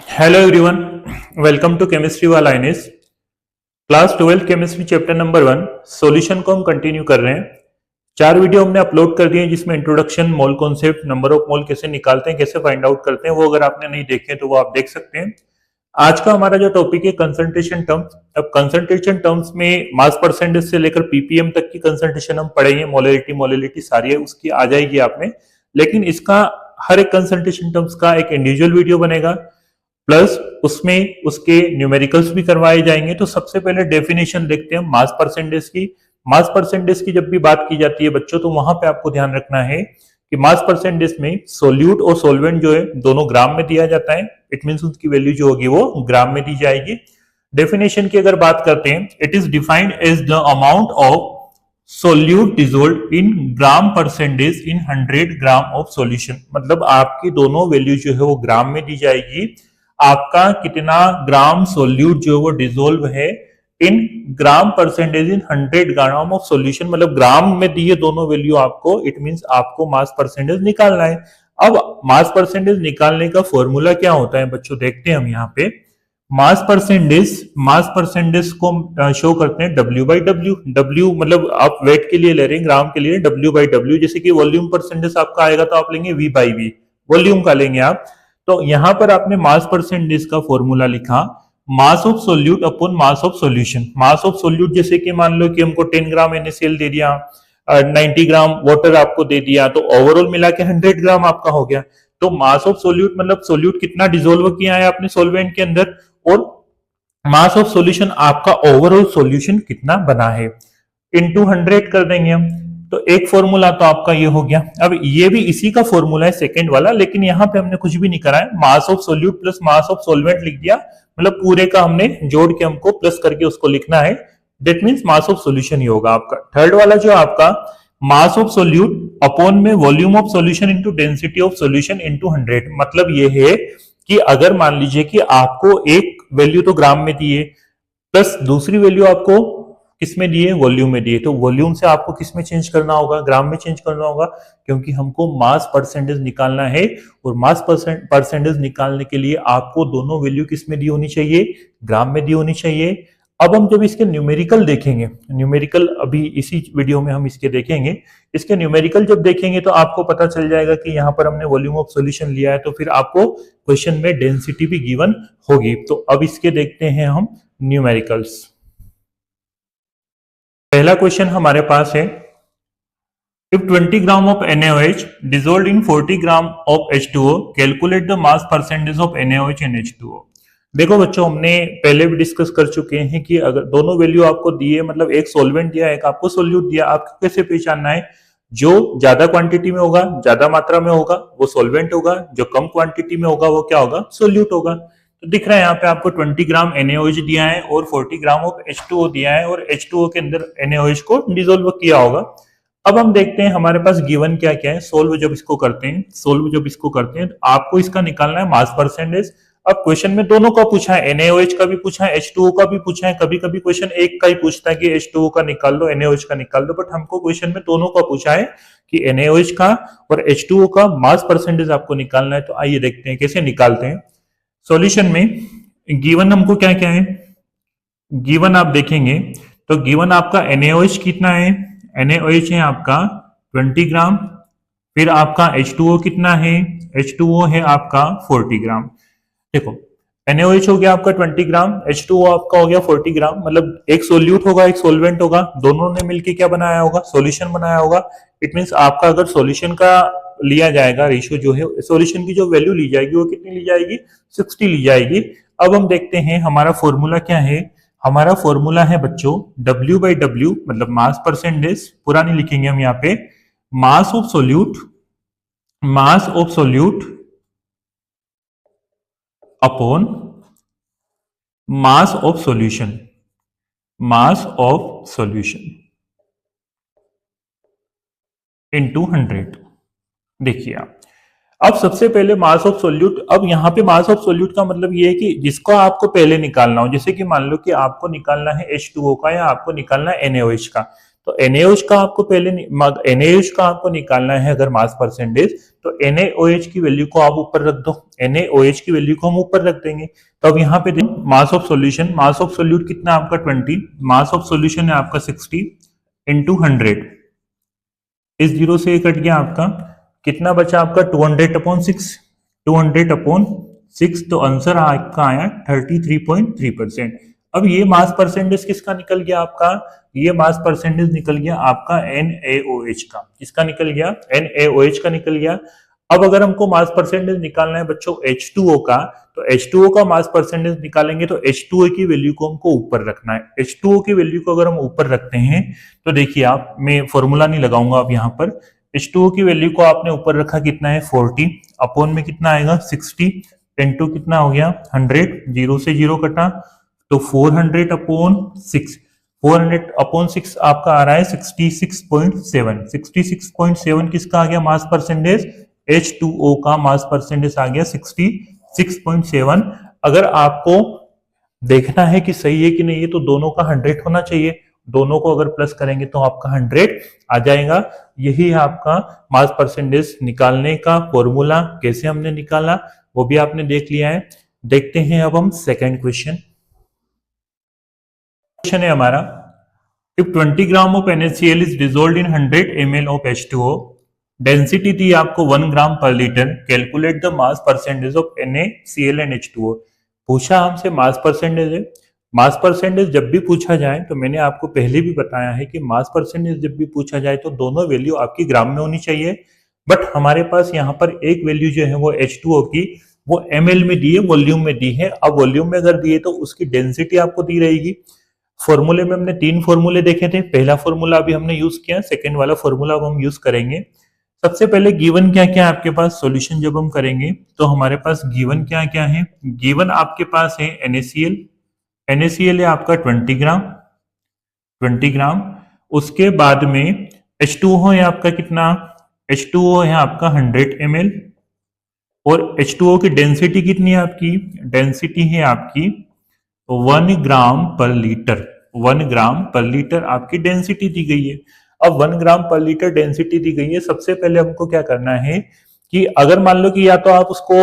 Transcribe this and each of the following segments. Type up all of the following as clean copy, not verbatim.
Hello everyone, welcome to chemistry वाला इनिस class 12 chemistry chapter number 1 solution को हम कंटिन्यू कर रहे हैं। 4 वीडियो हमने अपलोड कर दिए हैं जिसमें introduction, mole concept, number of mole कैसे निकालते हैं, कैसे फाइंड आउट करते हैं, वो अगर आपने नहीं देखे तो वो आप देख सकते हैं। आज का हमारा जो टॉपिक है कंसंट्रेशन टर्म्स। अब कंसंट्रेशन टर्म्स में मास परसेंटेज से लेकर पीपीएम तक की कंसंट्रेशन हम पढ़ेंगे, मोलैरिटी मोलैलिटी सारी है उसकी आ जाएगी आप में, लेकिन इसका हर एक कंसंट्रेशन टर्म्स का एक इंडिविजुअल वीडियो बनेगा, प्लस उसमें उसके न्यूमेरिकल्स भी करवाए जाएंगे। तो सबसे पहले डेफिनेशन देखते हैं मास परसेंटेज की। मास परसेंटेज की जब भी बात की जाती है बच्चों, तो वहां पे आपको ध्यान रखना है कि मास परसेंटेज में सोल्यूट और सोलवेंट जो है दोनों ग्राम में दिया जाता है। इट मींस उसकी वैल्यू जो होगी वो ग्राम में दी जाएगी। डेफिनेशन की अगर बात करते हैं, it is defined as the amount of solute dissolved in gram percentage in 100 gram of solution. मतलब आपकी दोनों वैल्यू जो है वो ग्राम में दी जाएगी। आपका कितना ग्राम सोल्यूट जो वो डिसोल्व है in gram percentage in 100 gram of solution, मतलब ग्राम में दिए दोनों वैल्यू आपको, इट मींस आपको मास परसेंटेज निकालना है। अब मास परसेंटेज निकालने का फॉर्मूला क्या होता है बच्चों, देखते हैं हम यहाँ पे। मास परसेंटेज को शो करते हैं W बाई डब्ल्यू। डब्ल्यू मतलब आप वेट के लिए ले रहे हैं, ग्राम के लिए W बाई डब्ल्यू। जैसे कि वॉल्यूम परसेंटेज आपका आएगा तो आप लेंगे V बाई वी, वॉल्यूम का लेंगे आप। तो यहां पर आपने मास परसेंटेज का फॉर्मूला लिखा, मास of solute upon mass of solution. Mass of solute जैसे कि मान लो कि हमको 10 ग्राम NaCl दे दिया, 90 ग्राम वाटर आपको दे दिया, तो ओवरऑल मिला के 100 ग्राम आपका हो गया। तो मास ऑफ सोल्यूट मतलब सोल्यूट कितना डिसोल्व किया है आपने सोल्वेंट के अंदर, और मास ऑफ सॉल्यूशन आपका ओवरऑल सॉल्यूशन कितना बना है, इनटू 100 कर देंगे हम। तो एक फॉर्मूला तो आपका ये हो गया। अब ये भी इसी का फॉर्मूला है सेकंड वाला, लेकिन यहाँ पे हमने कुछ भी नहीं करा है, मास of solute plus mass of solvent लिख दिया। मतलब पूरे का हमने जोड़ के हमको प्लस करके उसको लिखना है। That means mass of solution ही होगा आपका। थर्ड वाला जो आपका मास ऑफ सोल्यूट अपॉन में volume of solution into density of solution into 100। मतलब ये है कि अगर मान लीजिए कि आपको एक वैल्यू तो ग्राम में दी है, प्लस दूसरी वैल्यू आपको किसमें दिए, वॉल्यूम में दिए, तो वॉल्यूम से आपको किस में चेंज करना होगा, ग्राम में चेंज करना होगा, क्योंकि हमको मास परसेंटेज निकालना है। और मास परसेंटेज निकालने के लिए आपको दोनों वैल्यू किस में दी होनी चाहिए, ग्राम में दी होनी चाहिए। अब हम जब इसके न्यूमेरिकल देखेंगे, न्यूमेरिकल अभी इसी वीडियो में हम इसके देखेंगे, इसके न्यूमेरिकल जब देखेंगे तो आपको पता चल जाएगा कि यहाँ पर हमने वॉल्यूम ऑफ सॉल्यूशन लिया है, तो फिर आपको क्वेश्चन में डेंसिटी भी गिवन होगी। तो अब इसके देखते हैं हम न्यूमेरिकल्स। पहला क्वेश्चन हमारे पास है, if 20 gram of NaOH dissolved in 40 gram of H2O, calculate the mass percentage of NaOH in H2O। देखो बच्चों, हमने पहले भी डिस्कस कर चुके हैं कि अगर दोनों वैल्यू आपको दिए, मतलब एक सोल्वेंट दिया एक आपको सोल्यूट दिया, आपको कैसे पहचानना है, जो ज्यादा क्वांटिटी में होगा, ज्यादा मात्रा में होगा वो सोल्वेंट होगा, जो कम क्वांटिटी में होगा वो क्या होगा, सोल्यूट होगा। तो दिख रहा है यहाँ पे आपको 20 ग्राम NaOH दिया है और 40 ग्राम ऑफ H2O दिया है, और H2O के अंदर NaOH को डिसोल्व किया होगा। अब हम देखते हैं हमारे पास गिवन क्या क्या है। सोल्व जब इसको करते हैं तो आपको इसका निकालना है मास परसेंटेज। अब क्वेश्चन में दोनों का पूछा है, NaOH का भी पूछा है, H2O का भी पूछा है। कभी कभी क्वेश्चन एक का ही पूछता है कि H2O का निकाल दो, NaOH का निकाल दो, बट हमको क्वेश्चन में दोनों का पूछा है कि NaOH का और H2O का मास परसेंटेज आपको निकालना है। तो आइए देखते हैं कैसे निकालते हैं। सॉल्यूशन में गिवन हमको क्या क्या है, गिवन आप देखेंगे तो गिवन आपका NaOH कितना है, NaOH है आपका 20 ग्राम, फिर आपका H2O कितना है, H2O है आपका 40 ग्राम। देखो NaOH हो गया आपका 20 ग्राम, H2O आपका हो गया 40 ग्राम, मतलब एक सोल्यूट होगा एक सोल्वेंट होगा, दोनों ने मिलके क्या बनाया होगा, सॉल्यूशन बनाया होगा। इट मींस आपका अगर सॉल्यूशन का लिया जाएगा रेशियो जो है, सॉल्यूशन की जो वैल्यू ली जाएगी वो कितनी ली जाएगी, 60 ली जाएगी। अब हम देखते हैं हमारा फॉर्मूला क्या है। हमारा फॉर्मूला है बच्चों W बाई डब्ल्यू, मतलब मास परसेंटेज, पूरा नहीं लिखेंगे हम यहाँ पे, मास of solute upon mass of solution into 100। देखिए आप, अब सबसे पहले मास ऑफ सोल्यूट। अब यहाँ पे मास ऑफ सोल्यूट का मतलब ये है कि जिसको आपको पहले निकालना हो, जैसे कि मान लो कि आपको निकालना है H2O का या आपको निकालना है NaOH का, तो NaOH का आपको पहले NaOH का आपको निकालना है अगर मास परसेंटेज, तो NaOH की वैल्यू को आप ऊपर रख दो, NaOH की वैल्यू को हम ऊपर रख देंगे। तो अब यहाँ पे देखो मास of solution, mass of solute कितना आपका 20, मास ऑफ सॉल्यूशन है आपका 60 इंटू 100, इस जीरो से कट गया आपका, कितना बचा आपका 200/6, 200/6, तो आंसर आपका आया 33.3%। अब ये मास परसेंटेज किसका निकल गया आपका, ये मास परसेंटेज निकल गया आपका NaOH का। किसका निकल गया, NaOH का निकल गया। अब अगर हमको मास परसेंटेज निकालना है बच्चों H2O का, तो H2O का मास परसेंटेज निकालेंगे तो H2O की वैल्यू को हमको ऊपर रखना है। H2O की वैल्यू को अगर हम ऊपर रखते हैं तो देखिए आप, मैं फॉर्मूला नहीं लगाऊंगा अब यहाँ पर, H2O की वैल्यू को आपने ऊपर रखा, कितना है 40, अपॉन में कितना आएगा 60 इंटू कितना हो गया 100, जीरो से जीरो कटा तो 400/6, 400/6 आपका आ रहा है 66.7, 66.7 किसका आ गया मास परसेंटेज, H2O का मास परसेंटेज आ गया 66.7। अगर आपको देखना है कि सही है कि नहीं है तो दोनों का 100 होना चाहिए, दोनों को अगर प्लस करेंगे तो आपका 100 आ जाएगा। यही है आपका मास परसेंटेज निकालने का फॉर्मूला। कैसे हमने निकाला वो भी आपने देख लिया है। देखते हैं अब हम सेकंड क्वेश्चन। क्वेश्चन है हमारा, if 20 gram of NaCl is dissolved in 100 ml of H2O, density दी आपको 1 gram per litre, calculate the mass percentage of NaCl and H2O। पूछा हमसे मास परसेंटेज है। मास परसेंटेज जब भी पूछा जाए तो मैंने आपको पहले भी बताया है कि मास परसेंटेज जब भी पूछा जाए तो दोनों वैल्यू आपकी ग्राम में होनी चाहिए, बट हमारे पास यहाँ पर एक वैल्यू जो है वो H2O की वो ml में दी है, वॉल्यूम में दी है। अब वॉल्यूम में अगर दिए तो उसकी डेंसिटी आपको दी रहेगी। फॉर्मूले में हमने 3 फॉर्मूले देखे थे, पहला फॉर्मूला अभी हमने यूज किया, सेकंड वाला फॉर्मूला अब हम यूज करेंगे। सबसे पहले गिवन क्या क्या है आपके पास, सॉल्यूशन जब हम करेंगे तो हमारे पास गिवन क्या क्या है। गिवन आपके पास है NaCl, NaCl है आपका 20 ग्राम, 20 ग्राम। उसके बाद में H2O है आपका कितना, H2O है आपका 100 ml, और H2O की डेंसिटी कितनी है आपकी, डेंसिटी है आपकी 1 gram per litre, 1 gram per litre आपकी डेंसिटी दी गई है। अब 1 ग्राम पर लीटर डेंसिटी दी गई है, सबसे पहले हमको क्या करना है कि अगर मान लो कि या तो आप उसको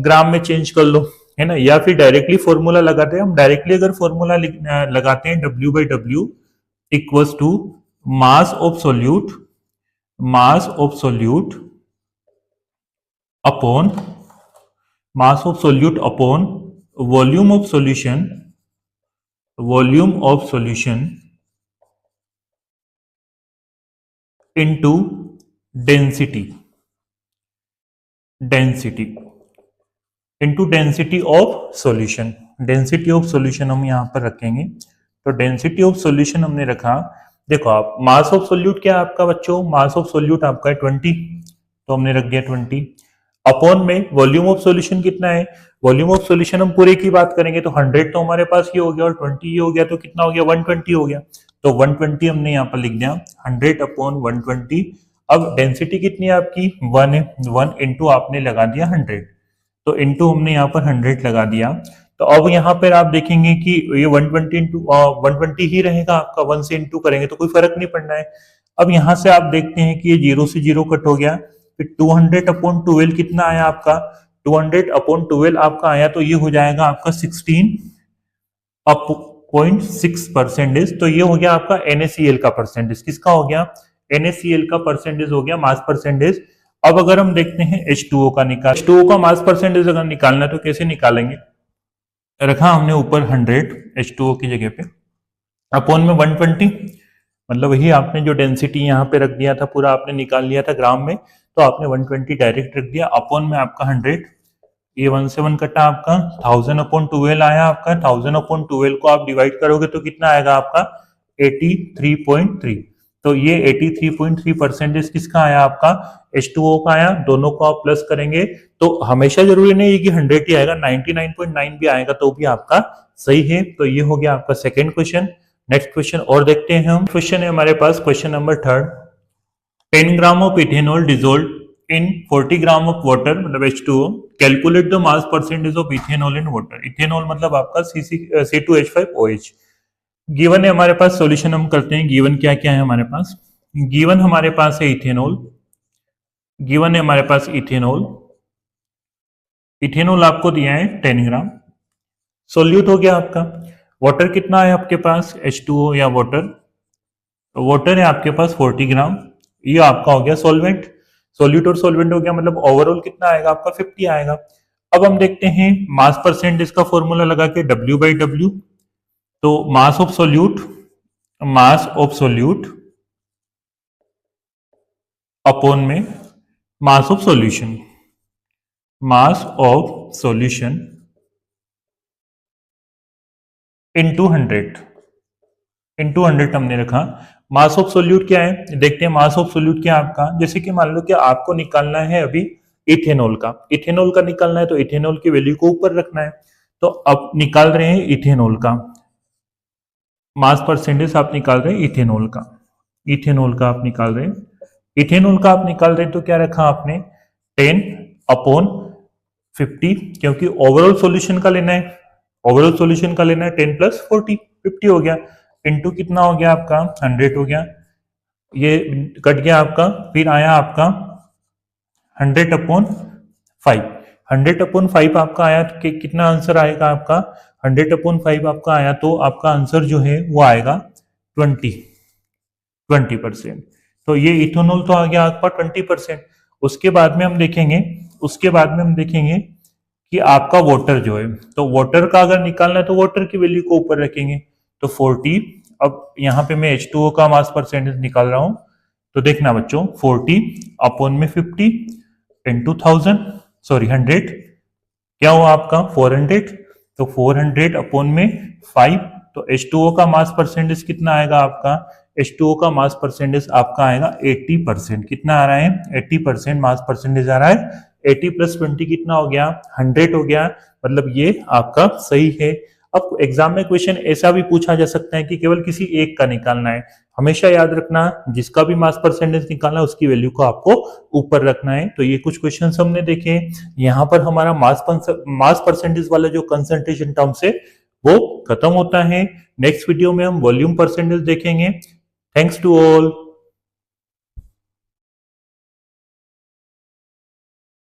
ग्राम में चेंज कर लो, है ना, या फिर डायरेक्टली फॉर्मूला लगाते हैं। हम डायरेक्टली अगर फॉर्मूला लगाते हैं W/W equals to mass of solute, mass of solute upon, mass of solute upon volume of solution, volume of solution into density, density into density of solution. Density of solution हम यहां पर रखेंगे, तो density of solution हमने रखा। देखो आप, मास of solute क्या है आपका बच्चों, मास ऑफ सोल्यूट आपका है 20, तो हमने रख दिया 20, अपॉन में वॉल्यूम ऑफ सॉल्यूशन कितना है, वॉल्यूम ऑफ सॉल्यूशन हम पूरे की बात करेंगे तो 100 तो हमारे पास ये हो गया और 20 ये हो गया, तो कितना हो गया 120 हो गया। तो 120 हमने यहाँ पर लिख दिया, 100/120। अब डेंसिटी कितनी है आपकी 1 है, 1 इंटू आपने लगा दिया 100, तो इंटू हमने यहाँ पर 100 लगा दिया। तो अब यहाँ पर आप देखेंगे कि ये 120 इंटू 120 ही रहेगा आपका, 1 से इंटू करेंगे तो कोई फर्क नहीं पड़ना है। अब यहाँ से आप देखते हैं कि ये 0 से 0 कट हो गया, फिर 200/12 कितना आया आपका, 200/12 आपका आया, तो ये हो जाएगा आपका 16.6%। तो ये हो गया आपका NaCl का परसेंटेज। किसका हो गया, NaCl का परसेंटेज हो गया, मास परसेंटेज। अब अगर हम देखते हैं H2O का निकाल, H2O का मास परसेंटेज अगर निकालना है तो कैसे निकालेंगे, रखा हमने ऊपर 100 H2O की जगह पे, अपॉन में 120, मतलब वही आपने जो डेंसिटी यहाँ पे रख दिया था पूरा आपने निकाल लिया था ग्राम में, तो आपने 120 डायरेक्ट रख दिया, अपॉन में आपका 100, ये 1 से 1 कटा आपका 1000/12 आया आपका। 1000/12 को आप डिवाइड करोगे तो कितना आएगा आपका 83.3। तो ये 83.3% किसका आया आपका, H2O का आया। दोनों को आप प्लस करेंगे तो हमेशा जरूरी नहीं है कि 100 ही आएगा, 99.9 भी आएगा तो भी आपका सही है। तो ये हो गया आपका सेकेंड क्वेश्चन। नेक्स्ट क्वेश्चन और देखते हैं हम। क्वेश्चन है हमारे पास, question number 3, 10 gram of ethanol dissolved in 40 gram of water, मतलब H2O, calculate the mass percentage of ethanol in water. Ethanol मतलब आपका C2H5OH। गिवन है हमारे पास, सॉल्यूशन हम करते हैं। गिवन क्या क्या है हमारे पास? गिवन हमारे पास है इथेनॉल, गिवन है हमारे पास इथेनॉल। इथेनॉल आपको दिया है 10 ग्राम। सोल्यूट हो गया आपका। वाटर कितना है आपके पास? H2O या वाटर, तो वाटर है आपके पास 40 ग्राम। ये आपका हो गया सॉल्वेंट। सोल्यूट और सॉल्वेंट हो गया, मतलब ओवरऑल कितना आएगा आपका? 50 आएगा। अब हम देखते हैं मास परसेंट, इसका फॉर्मूला लगा के W/W। तो mass of solute, mass of solute upon में mass of solution, mass of solution into 100 हमने रखा। मास ऑफ सोल्यूट क्या है देखते हैं। मास ऑफ सोल्यूट क्या है आपका? जैसे कि मान लो कि आपको निकालना है अभी इथेनॉल का, इथेनॉल का निकालना है, तो इथेनॉल की वैल्यू को ऊपर रखना है। तो अब निकाल रहे हैं इथेनॉल का मास परसेंटेज, आप निकाल रहे हैं इथेनॉल का, इथेनॉल का आप निकाल रहे हैं, इथेनॉल का आप निकाल रहे हैं। तो क्या रखा आपने? 10/50, क्योंकि ओवरऑल सॉल्यूशन का लेना है, ओवरऑल सॉल्यूशन का लेना है। 10 + 40 50 हो गया, इनटू कितना हो गया आपका? 100 हो गया। ये कट गया आपका, फिर आया आपका 100/5। 100/5 आपका आया तो कितना आंसर आएगा आपका? 100/5 आपका आया तो आपका आंसर जो है वो आएगा 20%। तो ये इथेनॉल तो आ गया आपका 20%। उसके बाद में हम देखेंगे, उसके बाद में हम देखेंगे कि आपका वाटर जो है, तो वाटर का अगर निकालना है तो वाटर की वैल्यू को ऊपर रखेंगे। तो 40, अब यहाँ पे मैं H2O का मास परसेंटेज निकाल रहा हूं, तो देखना बच्चों 40/50 इंटू 1000, सॉरी 100, क्या हुआ आपका? 400। तो 400/5, तो H2O का मास परसेंटेज कितना आएगा आपका? H2O का मास परसेंटेज आपका आएगा 80%। कितना आ रहा है? 80% मास परसेंटेज आ रहा है। 80 + 20 कितना हो गया? 100 हो गया। मतलब ये आपका सही है। अब एग्जाम में क्वेश्चन ऐसा भी पूछा जा सकता है कि केवल किसी एक का निकालना है। हमेशा याद रखना, जिसका भी मास परसेंटेज निकालना है उसकी वैल्यू को आपको ऊपर रखना है। तो ये कुछ क्वेश्चन हमने देखे। यहाँ पर हमारा मास परसेंटेज वाला जो कंसंट्रेशन टर्म्स है वो खत्म होता है। नेक्स्ट वीडियो में हम वॉल्यूम परसेंटेज देखेंगे। Thanks to all.